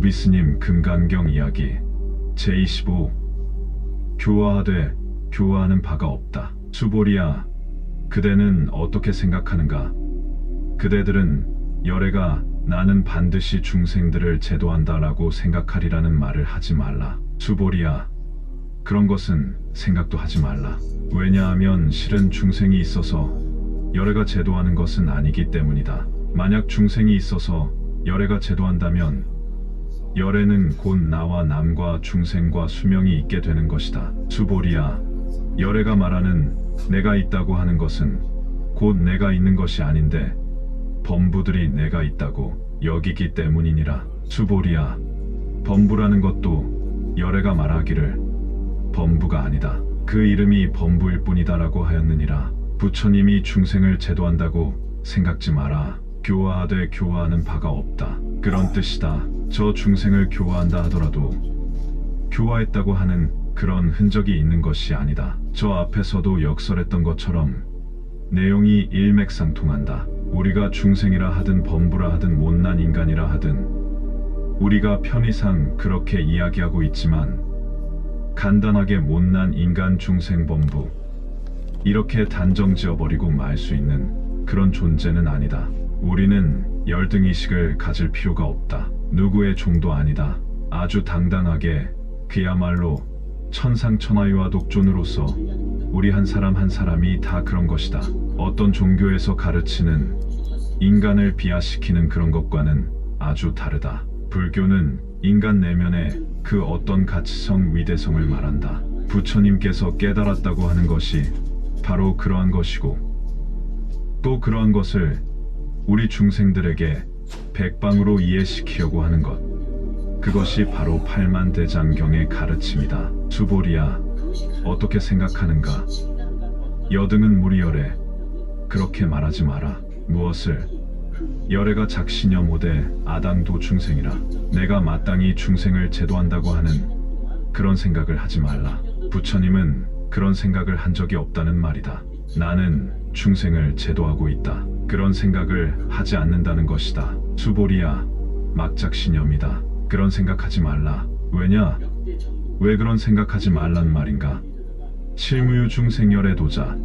부비스님 금강경 이야기 제25 교화하되 교화하는 바가 없다. 수보리야, 그대는 어떻게 생각하는가? 그대들은 열애가 나는 반드시 중생들을 제도한다라고 생각하리라는 말을 하지 말라. 수보리야, 그런 것은 생각도 하지 말라. 왜냐하면 실은 중생이 있어서 열애가 제도하는 것은 아니기 때문이다. 만약 중생이 있어서 열애가 제도한다면 열애는 곧 나와 남과 중생과 수명이 있게 되는 것이다. 수보리야, 열애가 말하는 내가 있다고 하는 것은 곧 내가 있는 것이 아닌데 범부들이 내가 있다고 여기기 때문이니라. 수보리야, 범부라는 것도 열애가 말하기를 범부가 아니다. 그 이름이 범부일 뿐이다라고 하였느니라. 부처님이 중생을 제도한다고 생각지 마라. 교화하되 교화하는 바가 없다. 그런 뜻이다. 저 중생을 교화한다 하더라도 교화했다고 하는 그런 흔적이 있는 것이 아니다. 저 앞에서도 역설했던 것처럼 내용이 일맥상통한다. 우리가 중생이라 하든 범부라 하든 못난 인간이라 하든 우리가 편의상 그렇게 이야기하고 있지만 간단하게 못난 인간 중생 범부 이렇게 단정 지어버리고 말 수 있는 그런 존재는 아니다. 우리는 열등의식을 가질 필요가 없다. 누구의 종도 아니다. 아주 당당하게 그야말로 천상천하유와 독존으로서 우리 한 사람 한 사람이 다 그런 것이다. 어떤 종교에서 가르치는 인간을 비하시키는 그런 것과는 아주 다르다. 불교는 인간 내면의 그 어떤 가치성, 위대성을 말한다. 부처님께서 깨달았다고 하는 것이 바로 그러한 것이고 또 그러한 것을 우리 중생들에게 백방으로 이해시키려고 하는 것, 그것이 바로 팔만대장경의 가르침이다. 수보리야, 어떻게 생각하는가? 여등은 무리열애, 그렇게 말하지 마라. 무엇을? 열애가 작시녀 모대 아당도 중생이라. 내가 마땅히 중생을 제도한다고 하는 그런 생각을 하지 말라. 부처님은 그런 생각을 한 적이 없다는 말이다. 나는 중생을 제도하고 있다. 그런 생각을 하지 않는다는 것이다. 수보리야, 막작신념이다. 그런 생각하지 말라. 왜냐? 왜 그런 생각하지 말란 말인가? 실무유 중생열애 도자.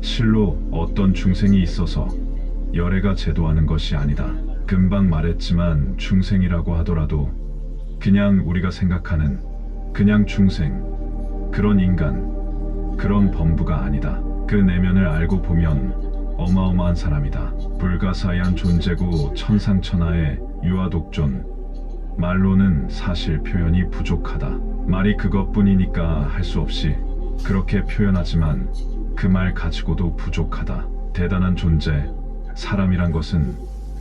실로 어떤 중생이 있어서 열애가 제도하는 것이 아니다. 금방 말했지만 중생이라고 하더라도 그냥 우리가 생각하는 그냥 중생, 그런 인간, 그런 범부가 아니다. 그 내면을 알고 보면 어마어마한 사람이다. 불가사의한 존재고 천상천하의 유아독존. 말로는 사실 표현이 부족하다. 말이 그것뿐이니까 할 수 없이 그렇게 표현하지만 그 말 가지고도 부족하다. 대단한 존재, 사람이란 것은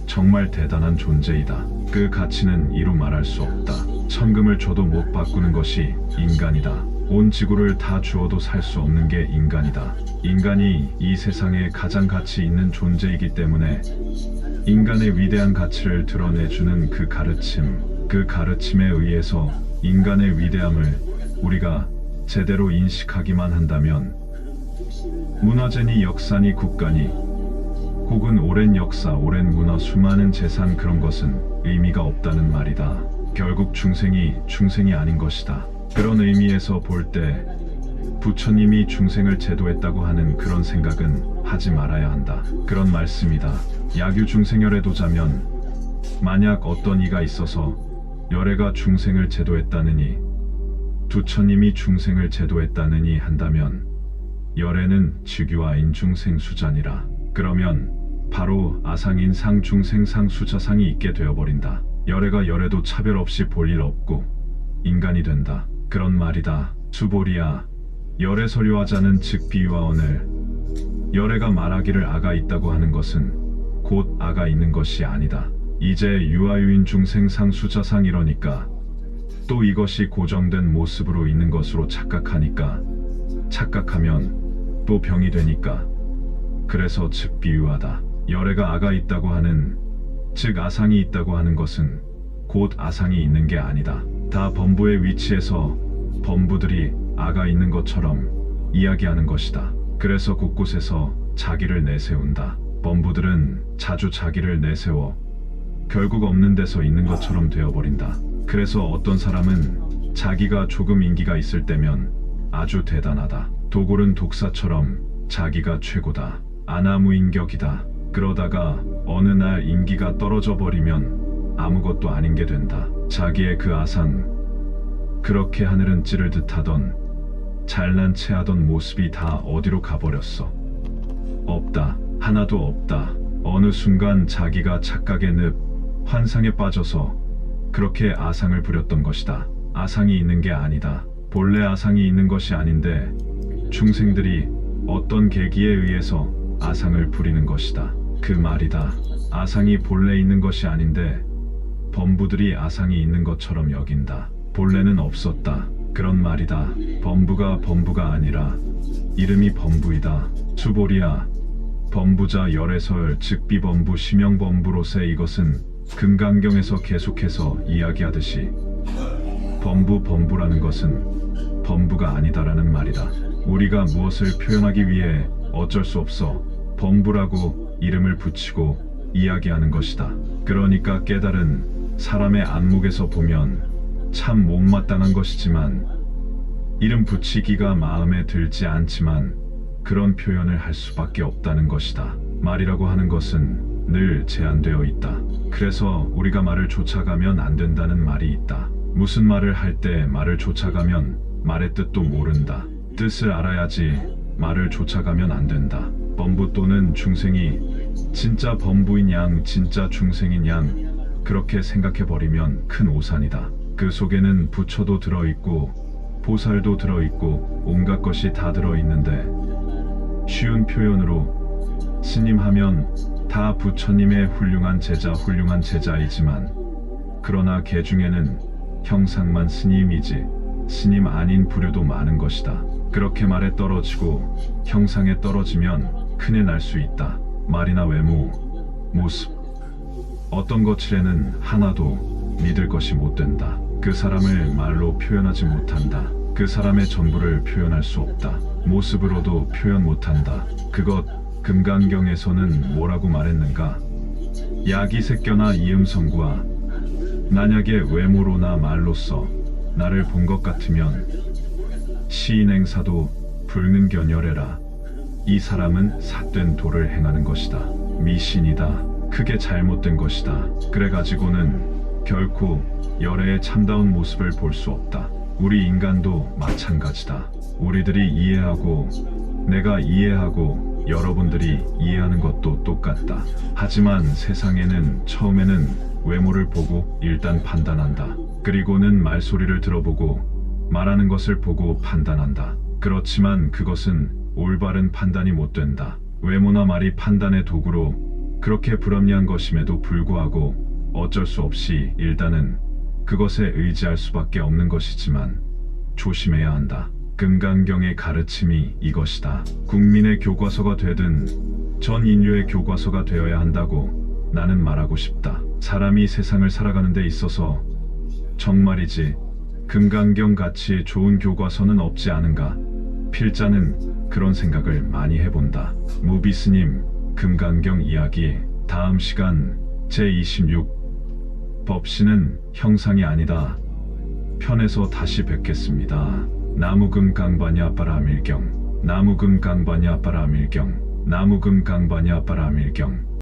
정말 대단한 존재이다. 그 가치는 이루 말할 수 없다. 천금을 줘도 못 바꾸는 것이 인간이다. 온 지구를 다 주어도 살 수 없는 게 인간이다. 인간이 이 세상에 가장 가치 있는 존재이기 때문에 인간의 위대한 가치를 드러내주는 그 가르침, 그 가르침에 의해서 인간의 위대함을 우리가 제대로 인식하기만 한다면 문화재니 역사니 국가니 혹은 오랜 역사, 오랜 문화, 수많은 재산 그런 것은 의미가 없다는 말이다. 결국 중생이 아닌 것이다. 그런 의미에서 볼 때 부처님이 중생을 제도했다고 하는 그런 생각은 하지 말아야 한다. 그런 말씀이다. 야규 중생열애 도자면 만약 어떤 이가 있어서 열애가 중생을 제도했다느니 부처님이 중생을 제도했다느니 한다면 열애는 즉유아인 중생수자니라. 그러면 바로 아상인 상중생 상수자상이 있게 되어버린다. 열애가 열애도 차별 없이 볼 일 없고 인간이 된다. 그런 말이다. 수보리야, 열애 설유하자는 즉 비유하오늘 열애가 말하기를 아가 있다고 하는 것은 곧 아가 있는 것이 아니다. 이제 유아유인 중생 상수자상 이러니까 또 이것이 고정된 모습으로 있는 것으로 착각하니까 착각하면 또 병이 되니까 그래서 즉 비유하다. 열애가 아가 있다고 하는 즉 아상이 있다고 하는 것은 곧 아상이 있는 게 아니다. 다 범부의 위치에서 범부들이 아가 있는 것처럼 이야기하는 것이다. 그래서 곳곳에서 자기를 내세운다. 범부들은 자주 자기를 내세워 결국 없는 데서 있는 것처럼 되어버린다. 그래서 어떤 사람은 자기가 조금 인기가 있을 때면 아주 대단하다. 도굴은 독사처럼 자기가 최고다. 아나무인격이다. 그러다가 어느 날 인기가 떨어져 버리면 아무것도 아닌 게 된다. 자기의 그 아상, 그렇게 하늘은 찌를 듯하던 잘난 체하던 모습이 다 어디로 가버렸어. 없다. 하나도 없다. 어느 순간 자기가 착각의 늪, 환상에 빠져서 그렇게 아상을 부렸던 것이다. 아상이 있는 게 아니다. 본래 아상이 있는 것이 아닌데 중생들이 어떤 계기에 의해서 아상을 부리는 것이다. 그 말이다. 아상이 본래 있는 것이 아닌데 범부들이 아상이 있는 것처럼 여긴다. 본래는 없었다. 그런 말이다. 범부가 아니라 이름이 범부이다. 수보리야. 범부자 열애설 즉 비범부 심영범부로세. 이것은 금강경에서 계속해서 이야기하듯이 범부라는 것은 범부가 아니다라는 말이다. 우리가 무엇을 표현하기 위해 어쩔 수 없어 범부라고 이름을 붙이고 이야기하는 것이다. 그러니까 깨달은 사람의 안목에서 보면 참 못마땅한 것이지만 이름 붙이기가 마음에 들지 않지만 그런 표현을 할 수밖에 없다는 것이다. 말이라고 하는 것은 늘 제한되어 있다. 그래서 우리가 말을 쫓아가면 안 된다는 말이 있다. 무슨 말을 할 때 말을 쫓아가면 말의 뜻도 모른다. 뜻을 알아야지 말을 쫓아가면 안 된다. 범부 또는 중생이 진짜 범부인 양, 진짜 중생인 양 그렇게 생각해버리면 큰 오산이다. 그 속에는 부처도 들어있고 보살도 들어있고 온갖 것이 다 들어있는데 쉬운 표현으로 스님 하면 다 부처님의 훌륭한 제자이지만 그러나 개 중에는 형상만 스님이지 스님 아닌 부류도 많은 것이다. 그렇게 말에 떨어지고 형상에 떨어지면 큰일 날 수 있다. 말이나 외모, 모습, 어떤 것들에는 하나도 믿을 것이 못 된다. 그 사람을 말로 표현하지 못한다. 그 사람의 전부를 표현할 수 없다. 모습으로도 표현 못한다. 그것 금강경에서는 뭐라고 말했는가? 야기색견나 이음성구와 만약에 외모로나 말로써 나를 본 것 같으면 시인행사도 불능견열해라. 이 사람은 삿된 도를 행하는 것이다. 미신이다. 크게 잘못된 것이다. 그래가지고는 결코 열애의 참다운 모습을 볼 수 없다. 우리 인간도 마찬가지다. 우리들이 이해하고 내가 이해하고 여러분들이 이해하는 것도 똑같다. 하지만 세상에는 처음에는 외모를 보고 일단 판단한다. 그리고는 말소리를 들어보고 말하는 것을 보고 판단한다. 그렇지만 그것은 올바른 판단이 못 된다. 외모나 말이 판단의 도구로 그렇게 불합리한 것임에도 불구하고 어쩔 수 없이 일단은 그것에 의지할 수밖에 없는 것이지만 조심해야 한다. 금강경의 가르침이 이것이다. 국민의 교과서가 되든 전 인류의 교과서가 되어야 한다고 나는 말하고 싶다. 사람이 세상을 살아가는 데 있어서 정말이지 금강경 같이 좋은 교과서는 없지 않은가? 필자는 그런 생각을 많이 해본다. 무비스님 금강경 이야기 다음 시간 제26 법신은 형상이 아니다 편에서 다시 뵙겠습니다. 나무금강바냐 빠라밀경 나무금강바냐 빠라밀경 나무금강바냐 빠라밀경